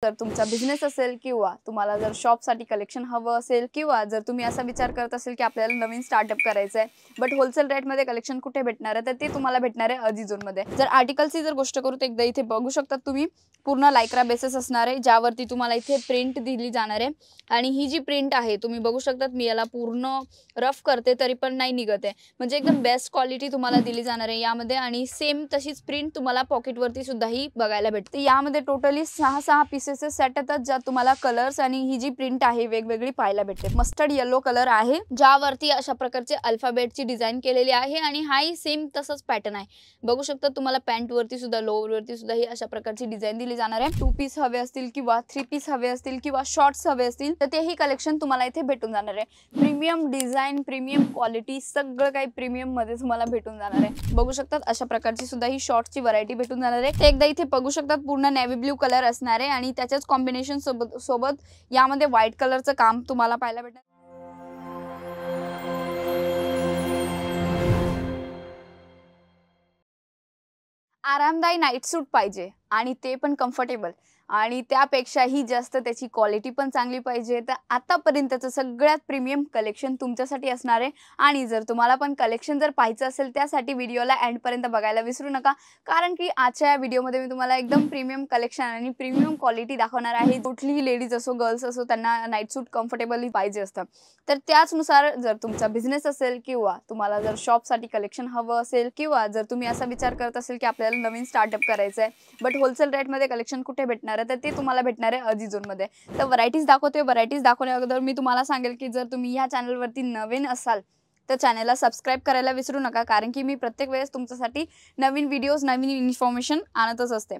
जर तुमचा बिझनेस असेल किंवा तुम्हाला जर शॉपसाठी कलेक्शन हवं असेल किंवा जर तुम्ही असा विचार करत असेल की आपल्याला नवीन स्टार्टअप करायचं आहे बट होलसेल रेटमध्ये कलेक्शन कुठे भेटणार आहे तर ते तुम्हाला भेटणार आहे अजिझोनमध्ये। जर आर्टिकलची जर गोष्ट करू तर एकदा इथे बघू शकतात तुम्ही पूर्ण लायक्रा बेसिस असणार आहे ज्यावरती तुम्हाला इथे प्रिंट दिली जाणार आहे आणि ही जी प्रिंट आहे तुम्ही बघू शकतात मी याला पूर्ण रफ करते तरी पण नाही निघत आहे म्हणजे एकदम बेस्ट क्वालिटी तुम्हाला दिली जाणार आहे यामध्ये आणि सेम तशीच प्रिंट तुम्हाला पॉकेटवरती सुद्धाही बघायला भेटते। यामध्ये टोटली 6 पीसेस सेट येतात ज्यात तुम्हाला कलर्स आणि ही जी प्रिंट आहे वेगवेगळी पाहायला भेटते। मस्टर्ड येलो कलर आहे ज्यावरती अशा प्रकारचे अल्फाबेटची डिझाइन केलेली आहे आणि हाही सेम तसंच पॅटर्न आहे बघू शकता तुम्हाला पॅन्ट वरती सुद्धा लोअर वरती सुद्धा ही अशा प्रकारची डिझाइन दिली जाणार आहे। 2 पीस हवे असतील किंवा 3 पीस हवे असतील किंवा शॉर्ट्स हवे असतील तर तेही कलेक्शन तुम्हाला इथे भेटून जाणार आहे। प्रीमियम डिझाइन प्रीमियम क्वालिटी सगळं काही प्रीमियम मध्ये तुम्हाला भेटून जाणार आहे बघू शकतात अशा प्रकारची सुद्धा ही शॉर्ट्सची व्हरायटी भेटून जाणार आहे। एकदा इथे बघू शकतात पूर्ण नेव्ही ब्लू कलर असणार आहे आणि त्याच्याच कॉम्बिनेशन सोबत यामध्ये व्हाईट कलरचं काम तुम्हाला पाहायला भेटणार। आरामदायी नाईट सूट पाहिजे आणि ते पण कम्फर्टेबल आणि त्यापेक्षाही जास्त त्याची क्वालिटी पण चांगली पाहिजे तर आतापर्यंतचं सगळ्यात प्रीमियम कलेक्शन तुमच्यासाठी असणार आहे। आणि जर तुम्हाला पण कलेक्शन जर पाहायचं असेल त्यासाठी व्हिडिओला एंडपर्यंत बघायला विसरू नका कारण की आजच्या या व्हिडिओमध्ये मी तुम्हाला एकदम प्रीमियम कलेक्शन आणि प्रीमियम क्वालिटी दाखवणार आहे। कुठलीही लेडीज असो गर्ल्स असो त्यांना नाईट सूट कम्फर्टेबली पाहिजे असतं तर त्याचनुसार जर तुमचा बिझनेस असेल किंवा तुम्हाला जर शॉपसाठी कलेक्शन हवं असेल किंवा जर तुम्ही असा विचार करत असेल की आपल्याला नवीन स्टार्टअप करायचं आहे बट होलसेल रेटमध्ये कलेक्शन कुठे भेटणार आहे तर ते तुम्हाला भेटणार आहे अजिझोनमध्ये। तर व्हरायटीज दाखवते व्हरायटीज दाखवण्या अगोदर मी तुम्हाला सांगेल की जर तुम्ही या चॅनलवरती नवीन असाल तर चॅनलला सबस्क्राइब करायला विसरू नका कारण की मी प्रत्येक वेळेस तुमच्यासाठी नवीन व्हिडिओज नवीन इन्फॉर्मेशन आणतच असते।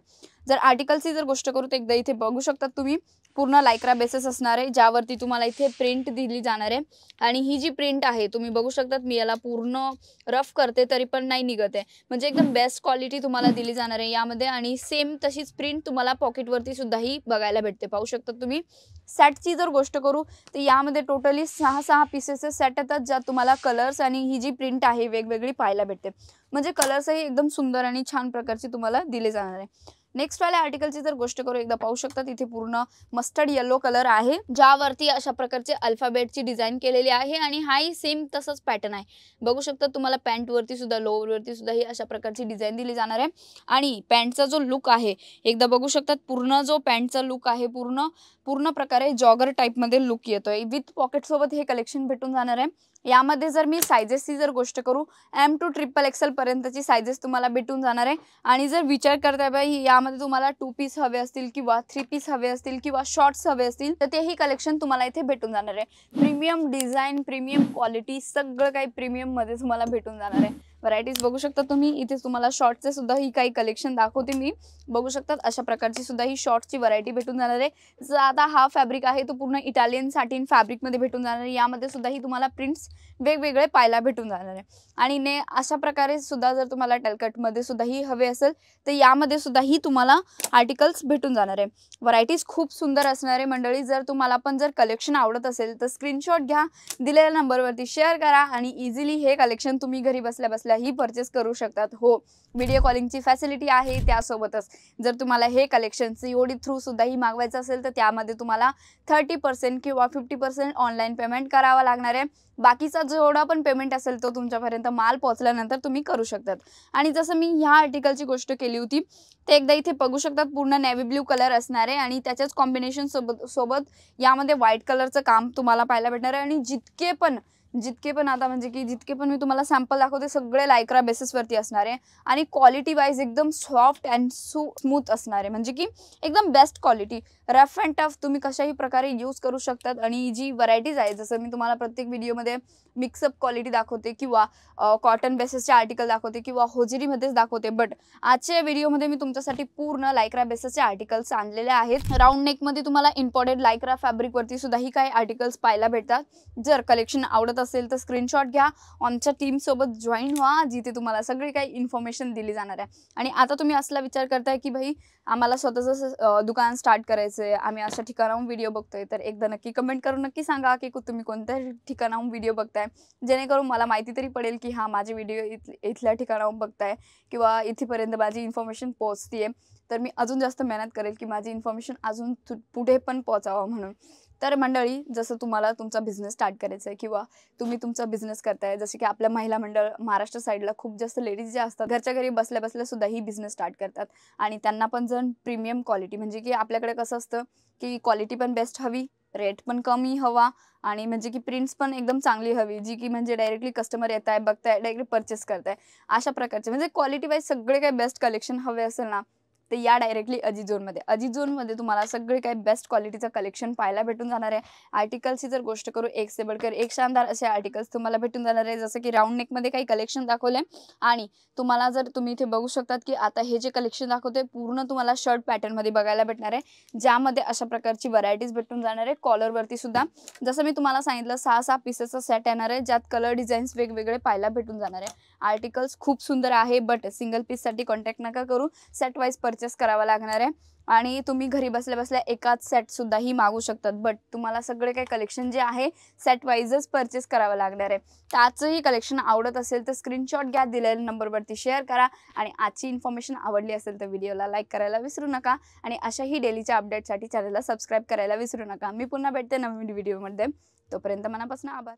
जर आर्टिकलची जर गोष्ट करू तर एकदा इथे बघू शकतात तुम्ही पूर्ण लायक्रा बेसिस असणार आहे ज्यावरती तुम्हाला इथे प्रिंट दिली जाणार आहे आणि ही जी प्रिंट आहे तुम्ही बघू शकतात मी याला पूर्ण रफ करते तरी पण नाही निघत आहे म्हणजे एकदम बेस्ट क्वालिटी तुम्हाला दिली जाणार आहे यामध्ये आणि सेम तशीच प्रिंट तुम्हाला पॉकेटवरती सुद्धाही बघायला भेटते पाहू शकता तुम्ही। सेटची जर गोष्ट करू तर यामध्ये टोटली 6 पीसेस सेट येतात ज्यात तुम्हाला कलर्स आणि ही जी प्रिंट आहे वेगवेगळी पाहायला भेटते म्हणजे कलर्सही एकदम सुंदर आणि छान प्रकारचे तुम्हाला दिले जाणार आहे। नेक्स्ट वाल्या आर्टिकलची जर गोष्ट करू एकदा पाहू शकतात इथे पूर्ण मस्टर्ड येलो कलर आहे ज्यावरती अशा प्रकारचे अल्फाबेटची डिझाइन केलेली आहे आणि हाही सेम तसंच पॅटर्न आहे बघू शकता तुम्हाला पॅन्ट वरती सुद्धा लोअर वरती सुद्धा ही अशा प्रकारची डिझाइन दिली जाणार आहे। आणि पॅन्टचा जो लुक आहे एकदा बघू शकतात पूर्ण जो पॅन्टचा लुक आहे पूर्ण प्रकारे जॉगर टाइप मध्ये लुक येतोय विथ पॉकेट सोबत हे कलेक्शन भेटून जाणार आहे। यामध्ये जर मी साइजेसची जर गोष्ट करू M to XXL पर्यंतची साइजेस तुम्हाला भेटून जाणार आहे आणि जर विचार करताय बाई यामध्ये तुम्हाला 2 पीस हवे असतील किंवा 3 पीस हवे असतील किंवा शॉर्ट्स हवे असतील तर तेही कलेक्शन तुम्हाला इथे भेटून जाणार आहे। प्रीमियम डिझाइन प्रीमियम क्वालिटी सगळं काही प्रीमियम मध्ये तुम्हाला भेटून जाणार आहे। व्हरायटीज बघू शकता तुम्ही इथे तुम्हाला शॉर्ट्सचे सुद्धा ही काही कलेक्शन दाखवते मी बघू शकतात अशा प्रकारची सुद्धा ही शॉर्ट्सची व्हरायटी भेटून जाणार आहे। जर आता हा फॅब्रिक आहे तो पूर्ण इटालियन सॅटिन फॅब्रिक मध्ये भेटून जाणार आहे यामध्ये सुद्धा ही तुम्हाला प्रिंट्स वेगवेगळे पाहायला भेटून जाणार आहे आणि अशा प्रकारे सुद्धा जर तुम्हाला टेलकट मध्ये सुद्धा ही हवे असेल तर यामध्ये सुद्धा ही तुम्हाला आर्टिकल्स भेटून जाणार आहे। व्हरायटीज खूप सुंदर असणार आहे मंडळी जर तुम्हाला पण जर कलेक्शन आवडत असेल तर स्क्रीनशॉट घ्या दिलेल्या नंबरवरती शेअर करा आणि इझिली हे कलेक्शन तुम्ही घरी बसल्या बसल्या ही परचेस करू शकतात। हो व्हिडिओ कॉलिंगची फॅसिलिटी आहे त्यासोबतच जर तुम्हाला हे कलेक्शन COD थ्रू सुद्धा ही मागवायचं असेल तर त्यामध्ये तुम्हाला 30% किंवा 50% ऑनलाईन पेमेंट करावा लागणार आहे बाकीचा जेवढा पण पेमेंट असेल तो तुमच्यापर्यंत माल पोहोचल्यानंतर तुम्ही करू शकतात। आणि जसं मी ह्या आर्टिकलची गोष्ट केली होती ते एकदा इथे बघू शकतात पूर्ण नेव्ही ब्लू कलर असणार आहे आणि त्याच्याच कॉम्बिनेशन सोबत यामध्ये व्हाईट कलरचं काम तुम्हाला पाहायला भेटणार आहे आणि जितके पण आता म्हणजे की जितके पण मी तुम्हाला सॅम्पल दाखवते सगळे लायक्रा बेसिस वरती असणार आहे आणि क्वालिटी वाईज एकदम सॉफ्ट अँड स्मूथ असणार आहे म्हणजे की एकदम best quality rough and tough तुम्ही कशाही प्रकारे यूज करू शकतात। आणि जी व्हरायटीज आहे जसं मी तुम्हाला प्रत्येक व्हिडिओमध्ये मिक्सअप क्वालिटी दाखवते किंवा कॉटन बेसिसचे आर्टिकल दाखवते किंवा होजरीमध्येच दाखवते बट आजच्या व्हिडिओमध्ये मी तुमच्यासाठी पूर्ण लायक्रा बेसिसचे आर्टिकल्स आणलेले आहेत। राऊंड नेकमध्ये तुम्हाला इम्पोर्टेड लायक्रा फॅब्रिकवरती सुद्धा ही काही आर्टिकल्स पाहायला भेटतात। जर कलेक्शन आवडत असेल तर स्क्रीनशॉट घ्या आमच्या टीम सोबत जॉईन व्हा जिथे तुम्हाला सगळी काही इन्फॉर्मेशन दिली जाणार आहे। आणि आता तुम्ही असला विचार करताय की भाई आम्हाला स्वतःचं दुकान स्टार्ट करायचं आहे आम्ही अशा ठिकाणाहून व्हिडिओ बघतोय तर एकदा नक्की कमेंट करून नक्की सांगा की तुम्ही कोणत्या ठिकाणाहून व्हिडिओ बघताय जेणेकरून मला माहिती तरी पडेल की हा माझे व्हिडिओ इथल्या ठिकाणाहून बघताय किंवा इथेपर्यंत माझी इन्फॉर्मेशन पोहोचतीये तर मी अजून जास्त मेहनत करेल की माझी इन्फॉर्मेशन अजून पुढे पण पोहोचावं म्हणून. तर मंडळी, जसं तुम्हाला तुमचा बिझनेस स्टार्ट करायचा आहे किंवा तुम्ही तुमचा बिझनेस करताय, जसे की आपल्या महिला मंडळ महाराष्ट्र साईडला खूप जास्त लेडीज ज्या असतात घरच्या घरी बसल्या बसल्या सुद्धा ही बिझनेस स्टार्ट करतात आणि त्यांना पण जर प्रीमियम क्वालिटी, म्हणजे की आपल्याकडे कसं असतं की क्वालिटी पण बेस्ट हवी, रेट पण कमी हवा आणि म्हणजे की प्रिंट्स पण एकदम चांगली हवी, जी की म्हणजे डायरेक्टली कस्टमर येत आहे, बघताय, डायरेक्टली परचेस करताय, अशा प्रकारचे म्हणजे क्वालिटी वाईज सगळे काही बेस्ट कलेक्शन हवे असेल ना, तर या डायरेक्टली अजित झोनमध्ये. अजित झोनमध्ये तुम्हाला सगळे काही बेस्ट क्वालिटीचं कलेक्शन पाहायला भेटून जाणार आहे. आर्टिकल्सची जर गोष्ट करू, एक से बढ़कर एक शानदार असे आर्टिकल्स तुम्हाला भेटून जाणार आहे. जसं की राऊंड नेकमध्ये काही कलेक्शन दाखवले आणि तुम्हाला जर तुम्ही इथे बघू शकतात की आता हे जे कलेक्शन दाखवते पूर्ण तुम्हाला शर्ट पॅटर्नमध्ये बघायला भेटणार आहे, ज्यामध्ये अशा प्रकारची व्हरायटीज भेटून जाणार आहे. कॉलरवरती सुद्धा जसं मी तुम्हाला सांगितलं 6-6 पीसेसचा सेट येणार आहे, ज्यात कलर डिझाईन्स वेगवेगळे पाहायला भेटून जाणार आहे. आर्टिकल्स खूप सुंदर आहे, बट सिंगल पीससाठी कॉन्टॅक्ट नका करू, सेट वाईज परचेस करावा लागणार आहे आणि तुम्ही घरी बसल्या बसल्या एकाच सेट सुद्धाही मागू शकतात. बट तुम्हाला सगळे काही कलेक्शन जे आहे सेट वाईजच परचेस करावं लागणार आहे. त्याचंही कलेक्शन आवडत असेल तर स्क्रीनशॉट घ्या, दिलेल्या नंबरवरती शेअर करा आणि आजची इन्फॉर्मेशन आवडली असेल तर व्हिडिओला लाईक करायला विसरू नका आणि अशाही डेलीच्या अपडेटसाठी चॅनलला सबस्क्राईब करायला विसरू नका. मी पुन्हा भेटते नवीन व्हिडिओमध्ये. तोपर्यंत मनापासून आभार.